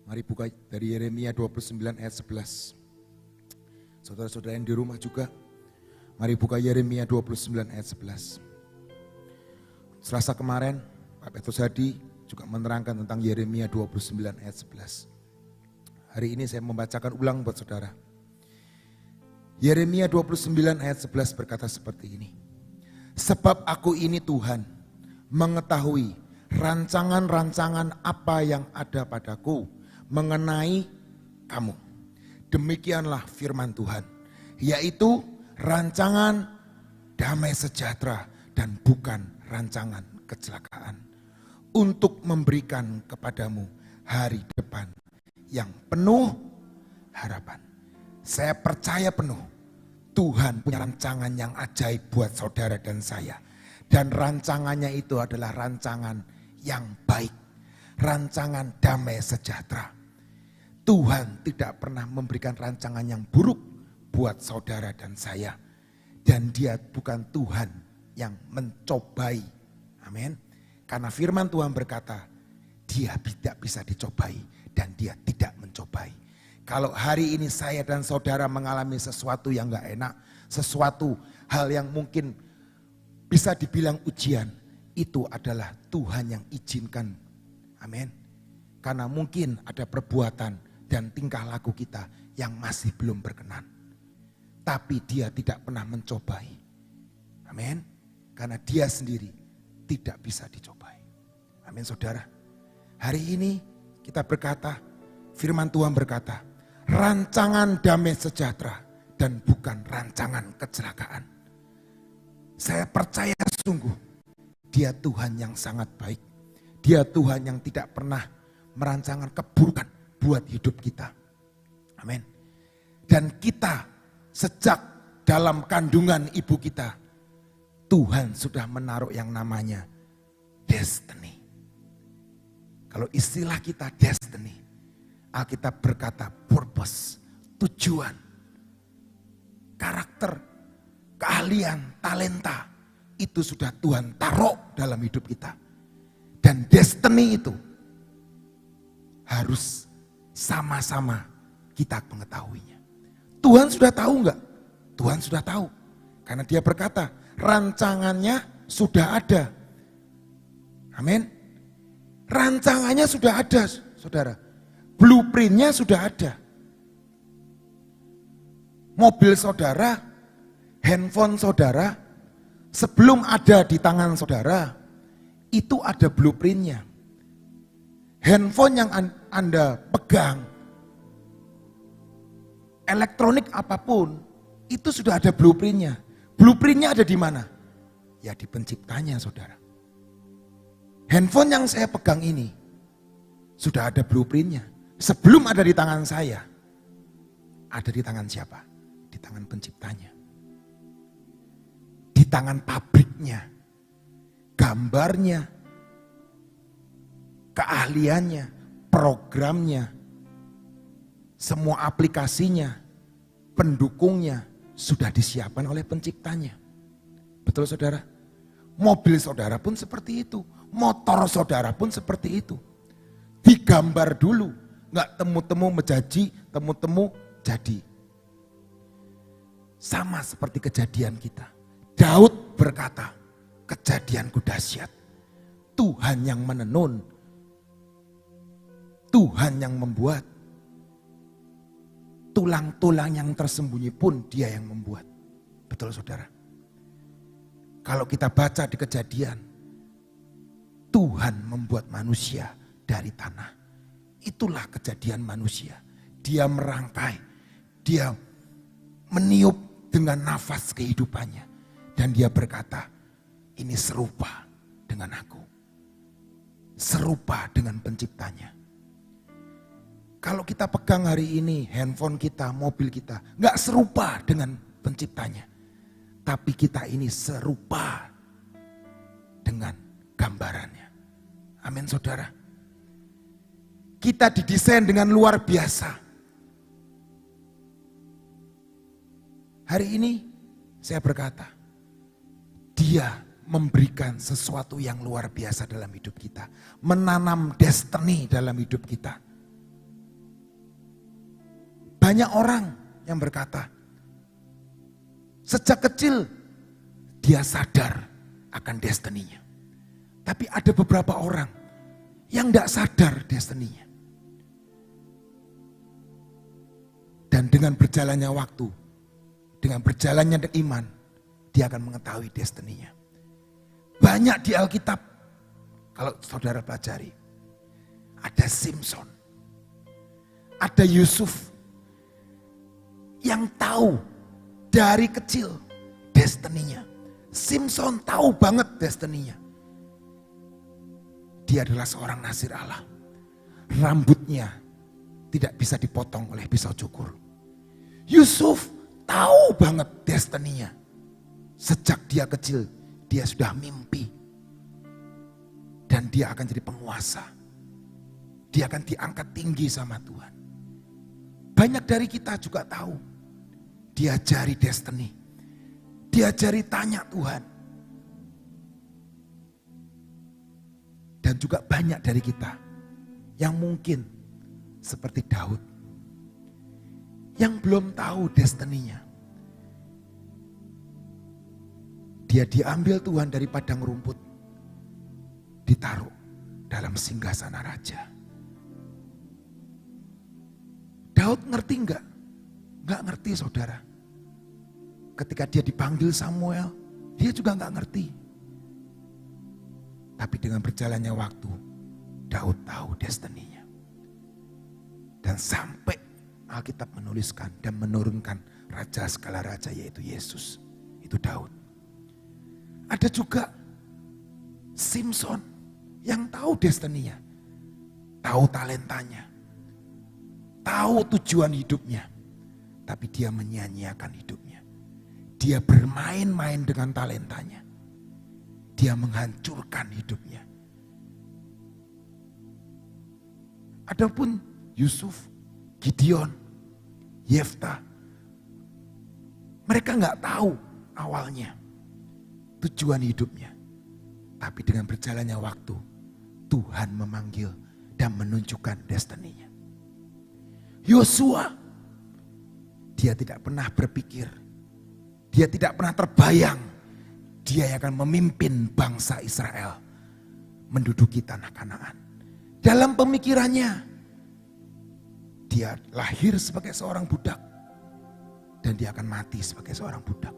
Mari buka dari Yeremia 29 ayat 11. Saudara-saudara yang di rumah juga, mari buka Yeremia 29 ayat 11. Selasa kemarin, Pak Petrus Hadi juga menerangkan tentang Yeremia 29 ayat 11. Hari ini saya membacakan ulang buat saudara. Yeremia 29 ayat 11 berkata seperti ini. Sebab aku ini Tuhan, mengetahui rancangan-rancangan apa yang ada padaku mengenai kamu. Demikianlah firman Tuhan, yaitu rancangan damai sejahtera dan bukan rancangan kecelakaan, untuk memberikan kepadamu hari depan yang penuh harapan. Saya percaya penuh Tuhan punya rancangan yang ajaib buat saudara dan saya. Dan rancangannya itu adalah rancangan yang baik, rancangan damai sejahtera. Tuhan tidak pernah memberikan rancangan yang buruk buat saudara dan saya. Dan dia bukan Tuhan yang mencobai. Amin. Karena firman Tuhan berkata, dia tidak bisa dicobai dan dia tidak mencobai. Kalau hari ini saya dan saudara mengalami sesuatu yang gak enak, sesuatu hal yang mungkin bisa dibilang ujian, itu adalah Tuhan yang izinkan. Amin. Karena mungkin ada perbuatan dan tingkah laku kita yang masih belum berkenan. Tapi dia tidak pernah mencobai. Amin. Karena dia sendiri tidak bisa dicobai. Amin saudara. Hari ini kita berkata, firman Tuhan berkata, rancangan damai sejahtera dan bukan rancangan kecelakaan. Saya percaya sungguh, dia Tuhan yang sangat baik. Dia Tuhan yang tidak pernah merancangkan keburukan buat hidup kita. Amin. Dan kita sejak dalam kandungan ibu kita, Tuhan sudah menaruh yang namanya destiny. Kalau istilah kita destiny, Alkitab berkata purpose, tujuan, karakter, keahlian, talenta, itu sudah Tuhan taruh dalam hidup kita. Dan destiny itu harus sama-sama kita mengetahuinya. Tuhan sudah tahu enggak? Tuhan sudah tahu. Karena dia berkata, rancangannya sudah ada. Amin. Rancangannya sudah ada, saudara. Blueprintnya sudah ada. Mobil saudara, handphone saudara, sebelum ada di tangan saudara, itu ada blueprintnya. Handphone yang Anda pegang, elektronik apapun, itu sudah ada blueprintnya. Blueprintnya ada di mana? Ya di penciptanya saudara. Handphone yang saya pegang ini, sudah ada blueprintnya. Sebelum ada di tangan saya, ada di tangan siapa? Di tangan penciptanya. Di tangan pabriknya, gambarnya, keahliannya, programnya, semua aplikasinya, pendukungnya sudah disiapkan oleh penciptanya. Betul saudara? Mobil saudara pun seperti itu, motor saudara pun seperti itu. Digambar dulu, nggak temu-temu menjadi, temu-temu jadi. Sama seperti kejadian kita. Daud berkata, kejadianku dahsyat. Tuhan yang menenun, Tuhan yang membuat. Tulang-tulang yang tersembunyi pun dia yang membuat. Betul saudara? Kalau kita baca di Kejadian, Tuhan membuat manusia dari tanah. Itulah kejadian manusia. Dia merangkai, dia meniup dengan nafas kehidupannya. Dan dia berkata, ini serupa dengan aku. Serupa dengan penciptanya. Kalau kita pegang hari ini handphone kita, mobil kita, gak serupa dengan penciptanya. Tapi kita ini serupa dengan gambarannya. Amin saudara. Kita didesain dengan luar biasa. Hari ini saya berkata, dia memberikan sesuatu yang luar biasa dalam hidup kita. Menanam destiny dalam hidup kita. Banyak orang yang berkata, sejak kecil dia sadar akan destininya. Tapi ada beberapa orang yang tidak sadar destininya. Dan dengan berjalannya waktu, dengan berjalannya iman, dia akan mengetahui destininya. Banyak di Alkitab, kalau saudara pelajari, ada Simson, ada Yusuf, yang tahu dari kecil destininya. Simson tahu banget destininya. Dia adalah seorang nazir Allah. Rambutnya tidak bisa dipotong oleh pisau cukur. Yusuf tahu banget destininya. Sejak dia kecil, dia sudah mimpi. Dan dia akan jadi penguasa. Dia akan diangkat tinggi sama Tuhan. Banyak dari kita juga tahu. Diajari destiny. Diajari tanya Tuhan. Dan juga banyak dari kita yang mungkin seperti Daud. Yang belum tahu destininya. Dia diambil Tuhan dari padang rumput. Ditaruh dalam singgasana raja. Daud ngerti enggak? Enggak ngerti saudara. Ketika dia dipanggil Samuel, dia juga enggak ngerti. Tapi dengan berjalannya waktu, Daud tahu destininya. Dan sampai Alkitab menuliskan dan menurunkan raja segala raja yaitu Yesus. Itu Daud. Ada juga Simson yang tahu destininya. Tahu talentanya. Tahu tujuan hidupnya. Tapi dia menyia-nyiakan hidupnya. Dia bermain-main dengan talentanya. Dia menghancurkan hidupnya. Adapun Yusuf, Gideon, Yefta, mereka nggak tahu awalnya tujuan hidupnya. Tapi dengan berjalannya waktu, Tuhan memanggil dan menunjukkan destininya. Yosua, dia tidak pernah berpikir, dia tidak pernah terbayang, dia yang akan memimpin bangsa Israel menduduki tanah Kanaan. Dalam pemikirannya, dia lahir sebagai seorang budak dan dia akan mati sebagai seorang budak.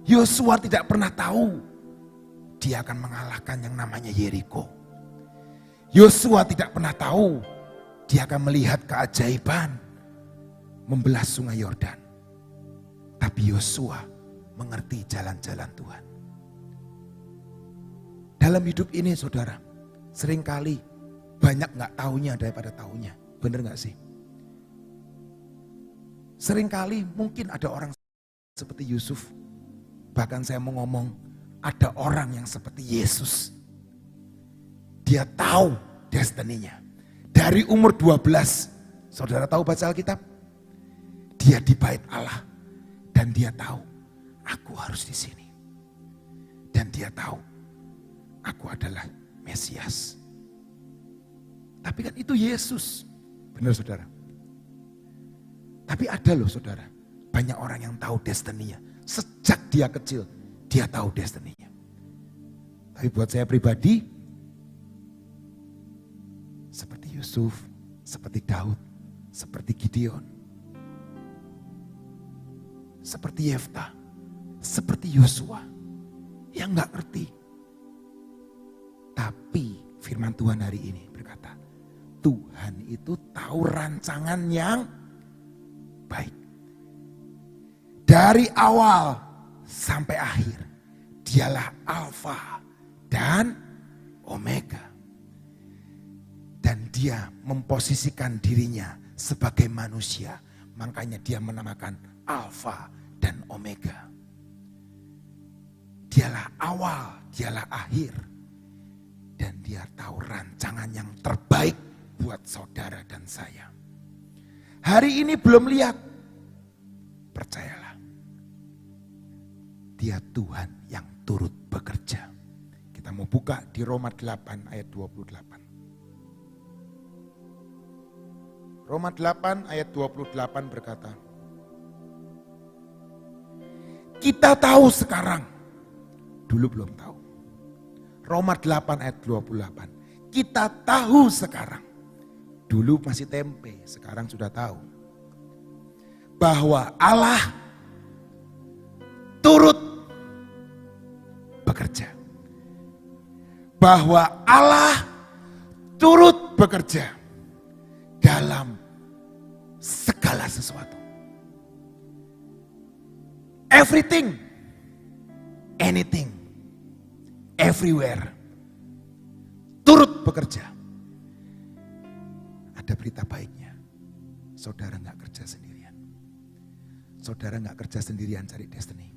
Yosua tidak pernah tahu dia akan mengalahkan yang namanya Yeriko. Yosua tidak pernah tahu dia akan melihat keajaiban membelah sungai Yordan. Tapi Yosua mengerti jalan-jalan Tuhan. Dalam hidup ini saudara, seringkali banyak gak taunya daripada taunya. Bener gak sih? Seringkali mungkin ada orang seperti Yusuf. Bahkan saya mau ngomong, ada orang yang seperti Yesus. Dia tahu destininya. Dari umur 12, saudara tahu baca Alkitab? Dia di bait Allah. Dan dia tahu, aku harus di sini. Dan dia tahu, aku adalah Mesias. Tapi kan itu Yesus. Benar saudara? Tapi ada loh saudara, banyak orang yang tahu destininya. Sejak dia kecil, dia tahu destininya. Tapi buat saya pribadi, seperti Yusuf, seperti Daud, seperti Gideon, seperti Yefta, seperti Yosua, yang gak ngerti. Tapi firman Tuhan hari ini berkata, Tuhan itu tahu rancangan yang baik. Dari awal sampai akhir, dialah Alfa dan Omega. Dan dia memposisikan dirinya sebagai manusia. Makanya dia menamakan Alfa dan Omega. Dialah awal, dialah akhir. Dan dia tahu rancangan yang terbaik buat saudara dan saya. Hari ini belum lihat, percayalah. Dia Tuhan yang turut bekerja. Kita mau buka di Roma 8 ayat 28. Roma 8 ayat 28 berkata, kita tahu sekarang, dulu belum tahu. Roma 8 ayat 28, kita tahu sekarang, dulu masih tempe, sekarang sudah tahu. Bahwa Allah turut bekerja. Bahwa Allah turut bekerja dalam segala sesuatu. Everything, anything, everywhere. Turut bekerja. Ada berita baiknya. Saudara gak kerja sendirian. Saudara gak kerja sendirian cari destiny.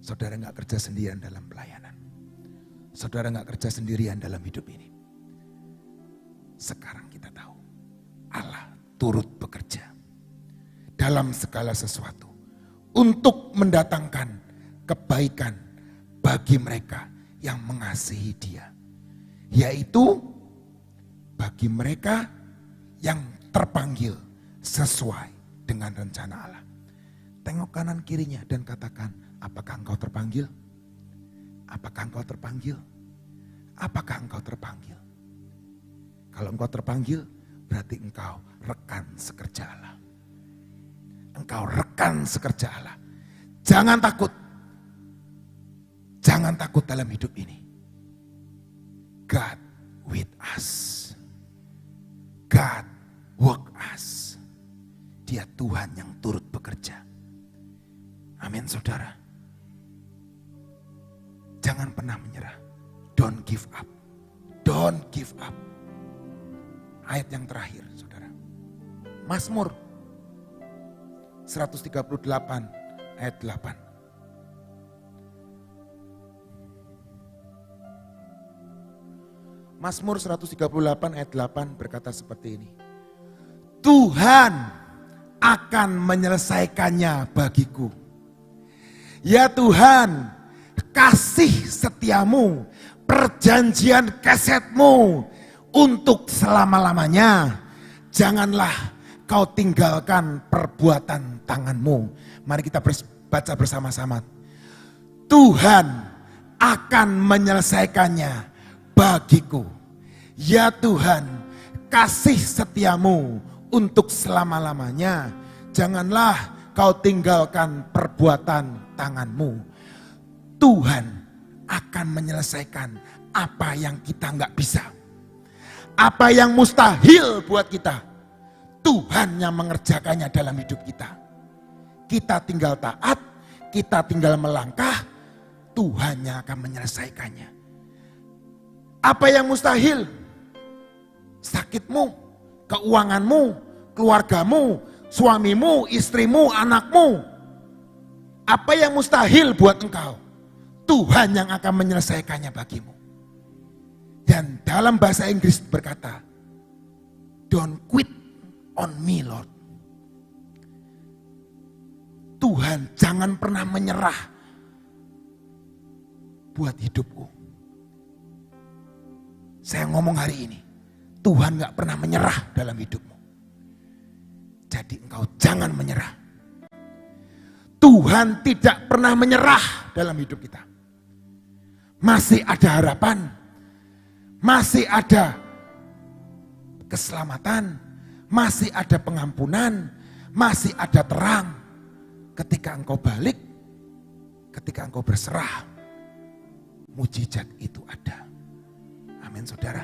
Saudara gak kerja sendirian dalam pelayanan. Saudara gak kerja sendirian dalam hidup ini. Sekarang kita tahu Allah turut bekerja dalam segala sesuatu untuk mendatangkan kebaikan bagi mereka yang mengasihi Dia, yaitu bagi mereka yang terpanggil sesuai dengan rencana Allah. Tengok kanan kirinya dan katakan, apakah engkau terpanggil? Apakah engkau terpanggil? Apakah engkau terpanggil? Kalau engkau terpanggil, berarti engkau rekan sekerja Allah. Engkau rekan sekerja Allah. Jangan takut. Jangan takut dalam hidup ini. God with us. God work us. Dia Tuhan yang turut bekerja. Amin saudara. Jangan pernah menyerah. Don't give up. Don't give up. Ayat yang terakhir saudara. Mazmur 138 ayat 8. Mazmur 138 ayat 8 berkata seperti ini. Tuhan akan menyelesaikannya bagiku. Ya Tuhan, kasih setiamu, perjanjian kesetmu untuk selama-lamanya. Janganlah kau tinggalkan perbuatan tanganmu. Mari kita baca bersama-sama. Tuhan akan menyelesaikannya bagiku. Ya Tuhan, kasih setiamu untuk selama-lamanya. Janganlah kau tinggalkan perbuatan tanganmu. Tuhan akan menyelesaikan apa yang kita nggak bisa. Apa yang mustahil buat kita, Tuhan yang mengerjakannya dalam hidup kita. Kita tinggal taat, kita tinggal melangkah, Tuhan yang akan menyelesaikannya. Apa yang mustahil? Sakitmu, keuanganmu, keluargamu, suamimu, istrimu, anakmu. Apa yang mustahil buat engkau? Tuhan yang akan menyelesaikannya bagimu. Dan dalam bahasa Inggris berkata, don't quit on me Lord. Tuhan jangan pernah menyerah buat hidupku. Saya ngomong hari ini, Tuhan gak pernah menyerah dalam hidupmu. Jadi engkau jangan menyerah. Tuhan tidak pernah menyerah dalam hidup kita. Masih ada harapan, masih ada keselamatan, masih ada pengampunan, masih ada terang. Ketika engkau balik, ketika engkau berserah, mujizat itu ada. Amin saudara.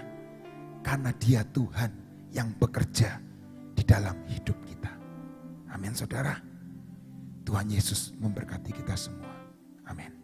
Karena Dia Tuhan yang bekerja di dalam hidup kita. Amin saudara. Tuhan Yesus memberkati kita semua. Amin.